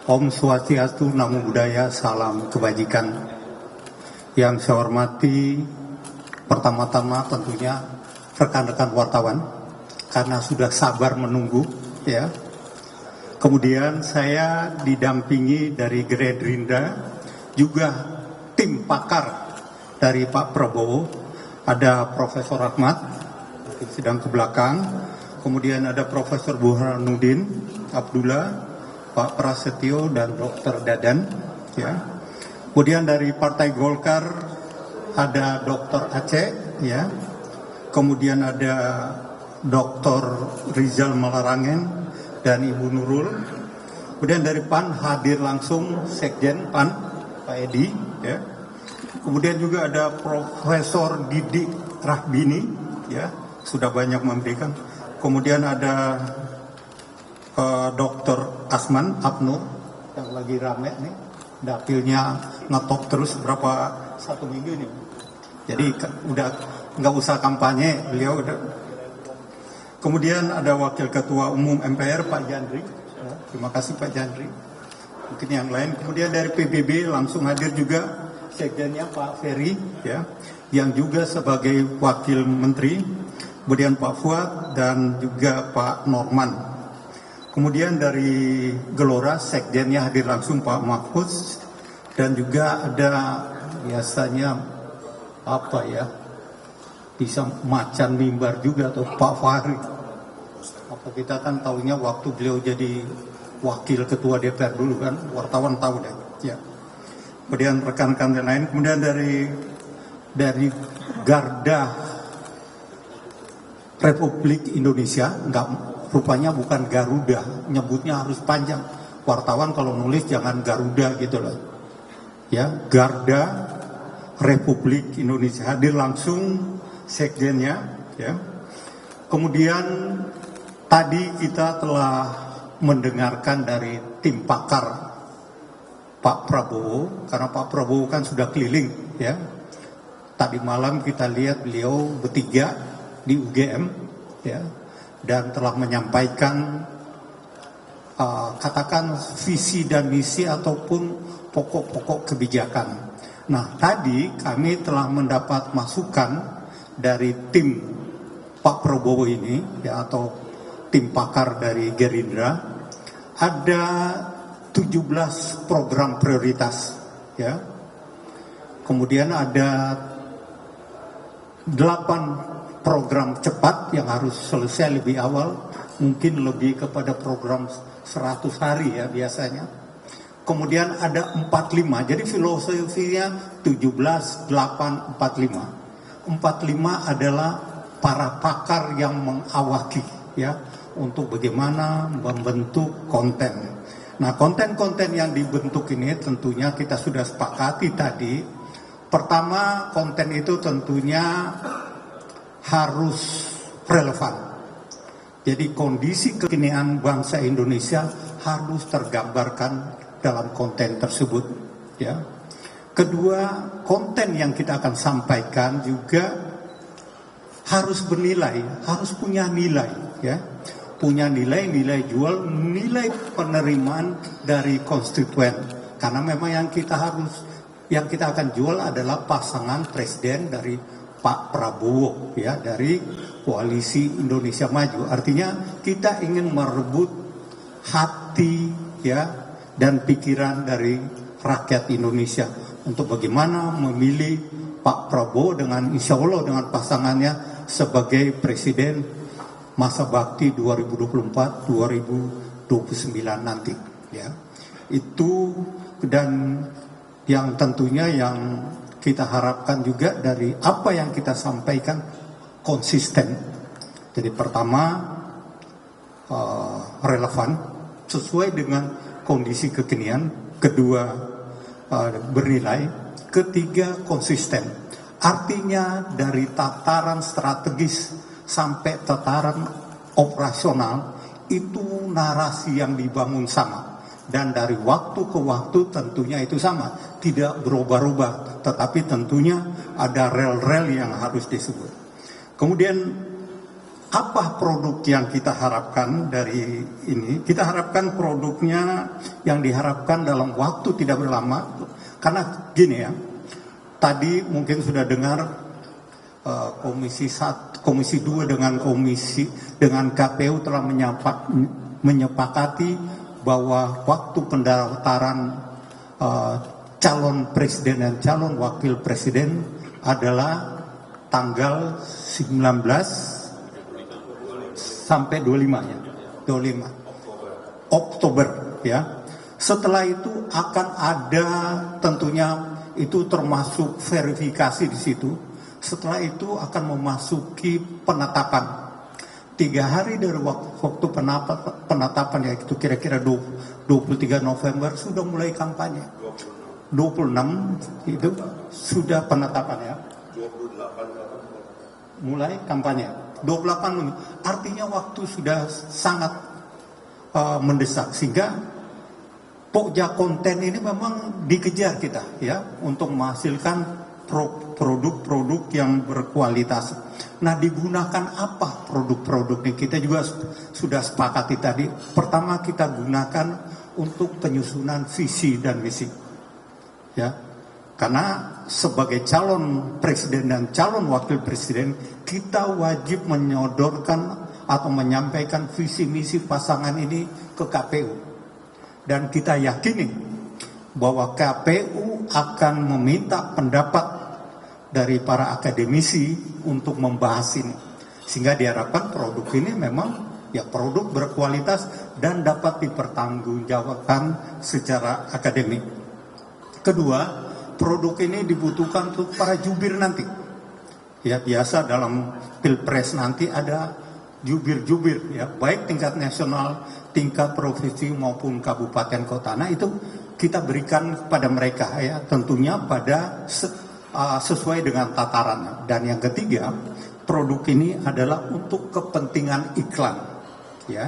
Om Swastiastu, Namo Buddhaya, salam kebajikan. Yang saya hormati, pertama-tama tentunya rekan-rekan wartawan, karena sudah sabar menunggu, ya. Kemudian saya didampingi dari Gerindra, juga tim pakar dari Pak Prabowo, ada Profesor Ahmad, sedang ke belakang, kemudian ada Profesor Burhanuddin Abdullah, Pak Prasetyo, dan Dr. Dadan, ya. Kemudian dari Partai Golkar ada Dr. Aceh, ya. Kemudian ada Dr. Rizal Malarangen dan Ibu Nurul. Kemudian dari PAN hadir langsung Sekjen PAN Pak Edi, ya. Kemudian juga ada Profesor Didi Rahbini, ya, sudah banyak memberikan. Kemudian ada Dr. Asman Abnur yang lagi rame nih, dapilnya ngetop terus berapa 1 minggu nih. Jadi udah nggak usah kampanye, beliau udah. Kemudian ada Wakil Ketua Umum MPR Pak Jandri, ya, terima kasih Pak Jandri. Mungkin yang lain. Kemudian dari PBB langsung hadir juga Sekjennya Pak Ferry, ya, yang juga sebagai Wakil Menteri. Kemudian Pak Fuad dan juga Pak Norman. Kemudian dari Gelora Sekjennya hadir langsung Pak Mahfuz, dan juga ada biasanya apa ya, bisa macan mimbar juga atau Pak Fahri. Apa kita kan tahunya waktu beliau jadi wakil ketua DPR dulu kan, wartawan tahu deh, ya. Kemudian rekan-rekan yang lain, kemudian dari Garda Republik Indonesia, enggak, rupanya bukan Garuda, nyebutnya harus panjang. Wartawan kalau nulis jangan Garuda gitu loh, ya. Garda Republik Indonesia hadir langsung sekjennya, ya. Kemudian tadi kita telah mendengarkan dari tim pakar Pak Prabowo, karena Pak Prabowo kan sudah keliling, ya. Tadi malam kita lihat beliau bertiga di UGM, ya, dan telah menyampaikan katakan visi dan misi ataupun pokok-pokok kebijakan. Nah, tadi kami telah mendapat masukan dari tim Pak Prabowo ini, ya, atau tim pakar dari Gerindra, ada 17 program prioritas, ya. Kemudian ada 8 program cepat yang harus selesai lebih awal, mungkin lebih kepada program 100 hari ya biasanya. Kemudian ada 45, jadi filosofinya 17, 8, 45. 45 adalah para pakar yang mengawaki, ya, untuk bagaimana membentuk konten. Nah, konten-konten yang dibentuk ini tentunya kita sudah sepakati tadi. Pertama, konten itu tentunya harus relevan. Jadi kondisi kekinian bangsa Indonesia harus tergambarkan dalam konten tersebut, ya. Kedua, konten yang kita akan sampaikan juga harus bernilai, harus punya nilai, ya. Punya nilai jual, nilai penerimaan dari konstituen. Karena memang yang kita akan jual adalah pasangan presiden dari Pak Prabowo, ya, dari Koalisi Indonesia Maju. Artinya kita ingin merebut hati, ya, dan pikiran dari rakyat Indonesia untuk bagaimana memilih Pak Prabowo dengan insya Allah dengan pasangannya sebagai presiden masa bakti 2024-2029 nanti, ya. Itu, dan yang tentunya yang kita harapkan juga dari apa yang kita sampaikan konsisten. Jadi pertama relevan sesuai dengan kondisi kekinian, kedua bernilai, ketiga konsisten. Artinya dari tataran strategis sampai tataran operasional itu narasi yang dibangun sama, dan dari waktu ke waktu tentunya itu sama, tidak berubah-ubah, tetapi tentunya ada rel-rel yang harus disebut. Kemudian Apa produk yang kita harapkan dari ini? Kita harapkan produknya yang diharapkan dalam waktu tidak berlama. Karena gini ya, tadi mungkin sudah dengar Komisi 1, Komisi 2 dengan KPU telah menyepakati bahwa waktu pendaftaran calon presiden dan calon wakil presiden adalah tanggal 19 sampai 25 ya, 25 Oktober ya. Setelah itu akan ada tentunya itu termasuk verifikasi di situ. Setelah itu akan memasuki penetapan. 3 hari dari waktu penetapan ya, itu kira-kira 23 November sudah mulai kampanye. 26 itu sudah penetapan ya. 28 mulai kampanye. 28 artinya waktu sudah sangat mendesak, sehingga pokja konten ini memang dikejar kita ya untuk menghasilkan produk-produk yang berkualitas. Nah, digunakan apa produk-produk ini? Kita juga sudah sepakati tadi. Pertama, kita gunakan untuk penyusunan visi dan misi ya. Karena sebagai calon presiden dan calon wakil presiden, kita wajib menyodorkan atau menyampaikan visi misi pasangan ini ke KPU. Dan kita yakini bahwa KPU akan meminta pendapat dari para akademisi untuk membahas ini. Sehingga diharapkan produk ini memang ya produk berkualitas dan dapat dipertanggungjawabkan secara akademik. Kedua, produk ini dibutuhkan untuk para jubir nanti. Ya, biasa dalam pilpres nanti ada jubir-jubir ya, baik tingkat nasional, tingkat provinsi maupun kabupaten kota. Nah, itu kita berikan kepada mereka ya, tentunya pada sesuai dengan tataran. Dan yang ketiga, produk ini adalah untuk kepentingan iklan ya.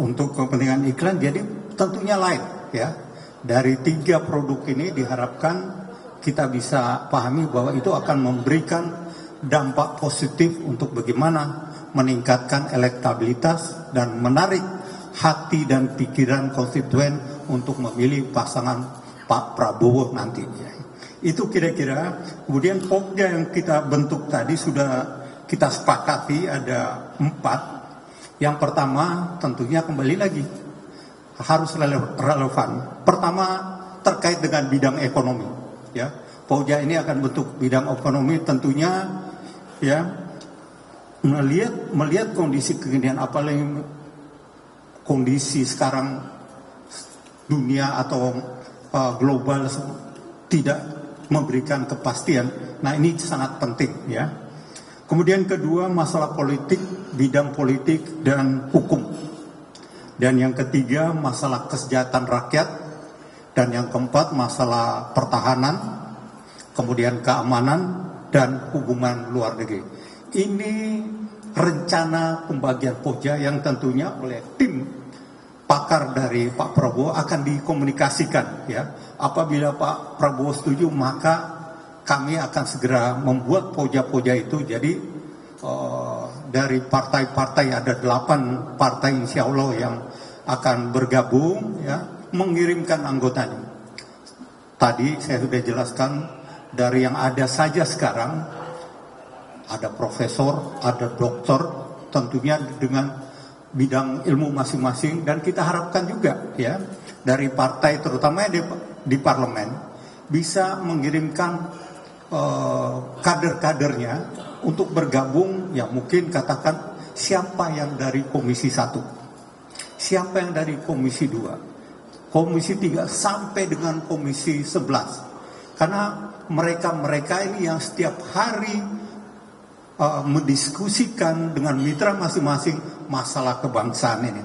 Untuk kepentingan iklan, jadi tentunya lain ya. Dari 3 produk ini diharapkan kita bisa pahami bahwa itu akan memberikan dampak positif untuk bagaimana meningkatkan elektabilitas dan menarik hati dan pikiran konstituen untuk memilih pasangan Pak Prabowo nanti. Itu kira-kira. Kemudian pokja yang kita bentuk tadi sudah kita sepakati ada 4. Yang pertama tentunya kembali lagi harus relevan. Pertama terkait dengan bidang ekonomi ya. Pokja ini akan bentuk bidang ekonomi tentunya ya, melihat kondisi kekinian, apalagi kondisi sekarang dunia atau global tidak memberikan kepastian. Nah, ini sangat penting ya. Kemudian kedua, masalah politik, bidang politik dan hukum. Dan yang ketiga, masalah kesejahteraan rakyat. Dan yang keempat, masalah pertahanan, kemudian keamanan dan hubungan luar negeri. Ini rencana pembagian pokja yang tentunya oleh tim pakar dari Pak Prabowo akan dikomunikasikan ya. Apabila Pak Prabowo setuju, maka kami akan segera membuat pokja-pokja itu. Jadi dari partai-partai ada 8 partai insya Allah yang akan bergabung ya, mengirimkan anggotanya. Tadi saya sudah jelaskan dari yang ada saja sekarang ada profesor, ada doktor, tentunya dengan bidang ilmu masing-masing, dan kita harapkan juga ya dari partai terutama di parlemen bisa mengirimkan kader-kadernya untuk bergabung ya, mungkin katakan siapa yang dari Komisi 1, siapa yang dari Komisi 2, Komisi 3 sampai dengan Komisi 11. Karena mereka ini yang setiap hari mendiskusikan dengan mitra masing-masing masalah kebangsaan ini.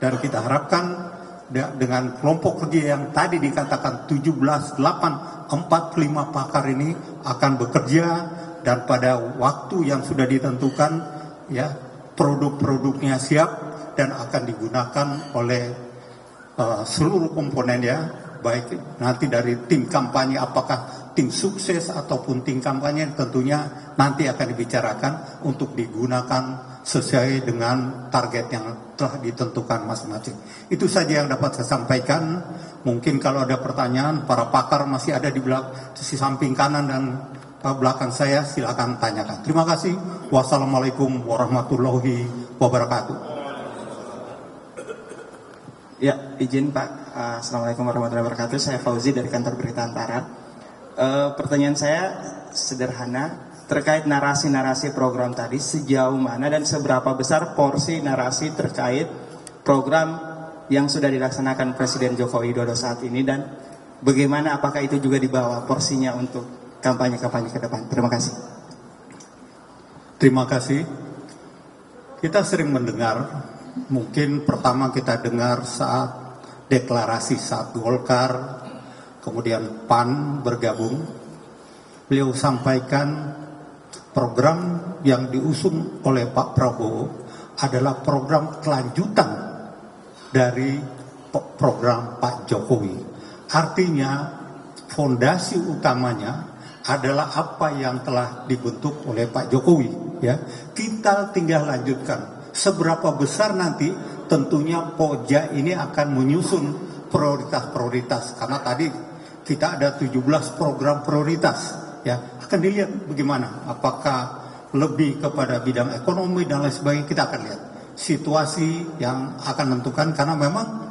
Dan kita harapkan dengan kelompok kerja yang tadi dikatakan 17, 8, 45 pakar ini akan bekerja, dan pada waktu yang sudah ditentukan ya produk-produknya siap dan akan digunakan oleh seluruh komponen ya, baik nanti dari tim kampanye, apakah tim sukses ataupun tim kampanye, tentunya nanti akan dibicarakan untuk digunakan sesuai dengan target yang telah ditentukan masing-masing. Itu saja yang dapat saya sampaikan. Mungkin kalau ada pertanyaan, para pakar masih ada di sisi samping kanan dan belakang saya, silakan tanyakan. Terima kasih. Wassalamualaikum warahmatullahi wabarakatuh. Ya, izin Pak. Assalamualaikum warahmatullahi wabarakatuh. Saya Fauzi dari kantor Berita Antara. Pertanyaan saya sederhana terkait narasi-narasi program tadi, sejauh mana dan seberapa besar porsi narasi terkait program yang sudah dilaksanakan Presiden Joko Widodo saat ini, dan bagaimana apakah itu juga dibawa porsinya untuk kampanye-kampanye ke depan. Terima kasih. Terima kasih. Kita sering mendengar, mungkin pertama kita dengar saat deklarasi saat Golkar, kemudian PAN bergabung, beliau sampaikan program yang diusung oleh Pak Prabowo adalah program kelanjutan dari program Pak Jokowi. Artinya fondasi utamanya adalah apa yang telah dibentuk oleh Pak Jokowi. Ya, kita tinggal lanjutkan. Seberapa besar nanti tentunya Poja ini akan menyusun prioritas-prioritas, karena tadi kita ada 17 program prioritas. Ya, akan dilihat bagaimana, apakah lebih kepada bidang ekonomi dan lain sebagainya. Kita akan lihat situasi yang akan menentukan, karena memang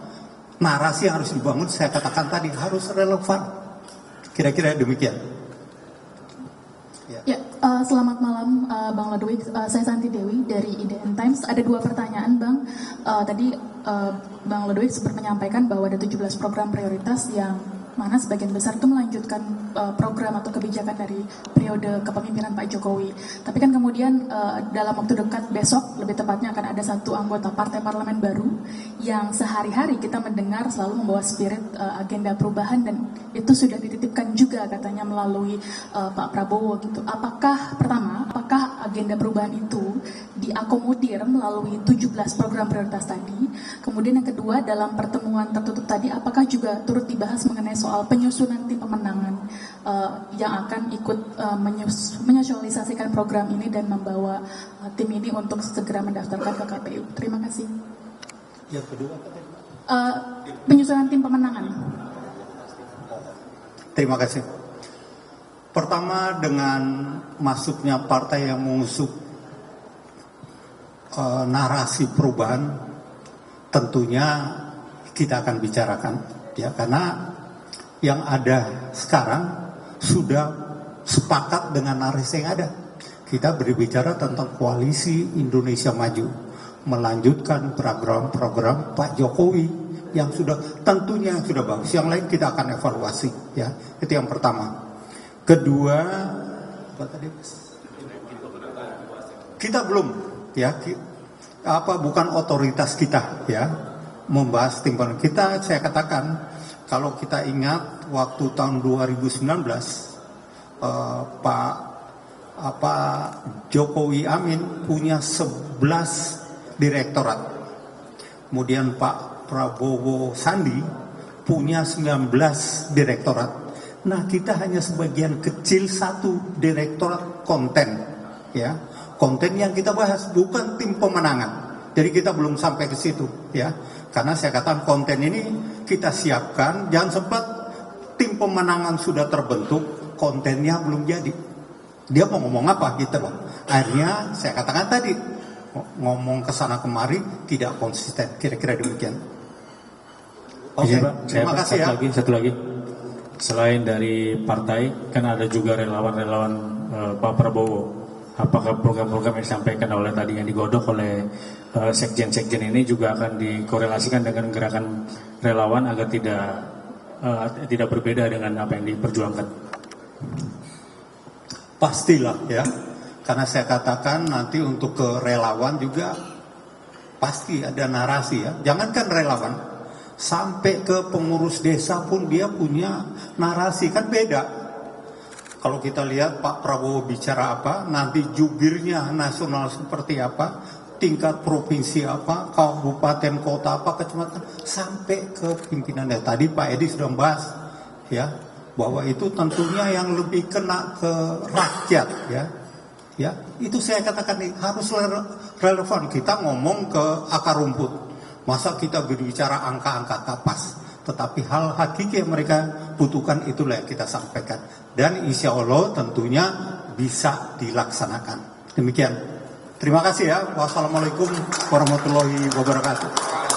narasi yang harus dibangun, saya katakan tadi, harus relevan. Kira-kira demikian. Ya, selamat malam Bang Ludwig. Saya Santi Dewi dari IDN Times. Ada 2 pertanyaan, Bang. Tadi Bang Ludwig sempat menyampaikan bahwa ada 17 program prioritas yang mana sebagian besar itu melanjutkan program atau kebijakan dari periode kepemimpinan Pak Jokowi. Tapi kan kemudian dalam waktu dekat besok, lebih tepatnya akan ada 1 anggota partai parlemen baru yang sehari-hari kita mendengar selalu membawa spirit agenda perubahan, dan itu sudah dititipkan juga katanya melalui Pak Prabowo gitu. Apakah agenda perubahan itu diakomodir melalui 17 program prioritas tadi? Kemudian yang kedua, dalam pertemuan tertutup tadi, apakah juga turut dibahas mengenai soal penyusunan tim pemenangan yang akan ikut menyosialisasikan program ini dan membawa tim ini untuk segera mendaftarkan ke KPU? Terima kasih. Yang kedua, penyusunan tim pemenangan. Terima kasih. Pertama, dengan masuknya partai yang mengusung narasi perubahan, tentunya kita akan bicarakan, ya, karena yang ada sekarang sudah sepakat dengan narasi yang ada. Kita berbicara tentang koalisi Indonesia Maju, melanjutkan program-program Pak Jokowi yang tentunya sudah bagus. Yang lain kita akan evaluasi, ya. Itu yang pertama. Kedua, kita belum, ya, bukan otoritas kita, ya, membahas tim pemenangan. Saya katakan, kalau kita ingat waktu tahun 2019, Pak Jokowi Amin punya 11 direktorat. Kemudian Pak Prabowo Sandi punya 19 direktorat. Nah, kita hanya sebagian kecil 1 direktorat konten, ya. Konten yang kita bahas bukan tim pemenangan. Jadi kita belum sampai ke situ, ya. Karena saya katakan konten ini kita siapkan, jangan sempat tim pemenangan sudah terbentuk, kontennya belum jadi. Dia mau ngomong apa gitu loh. Akhirnya saya katakan tadi, ngomong ke sana kemari tidak konsisten. Kira-kira demikian. Oke, terima kasih ya. Satu lagi. Selain dari partai, kan ada juga relawan-relawan Pak Prabowo. Apakah program-program yang disampaikan oleh tadi yang digodok oleh sekjen-sekjen ini juga akan dikorelasikan dengan gerakan relawan agar tidak berbeda dengan apa yang diperjuangkan? Pastilah, ya. Karena saya katakan nanti untuk ke relawan juga pasti ada narasi, ya. Jangankan relawan, sampai ke pengurus desa pun dia punya narasi, kan beda. Kalau kita lihat Pak Prabowo bicara apa, nanti jubirnya nasional seperti apa, tingkat provinsi apa, kabupaten kota apa, kecamatan, sampai ke pimpinannya. Tadi Pak Edi sudah membahas, ya, bahwa itu tentunya yang lebih kena ke rakyat, ya. Ya, itu saya katakan harus relevan. Kita ngomong ke akar rumput. Masa kita berbicara angka-angka kapas. Tetapi hal hakiki yang mereka butuhkan itulah yang kita sampaikan. Dan insya Allah tentunya bisa dilaksanakan. Demikian. Terima kasih ya. Wassalamualaikum warahmatullahi wabarakatuh.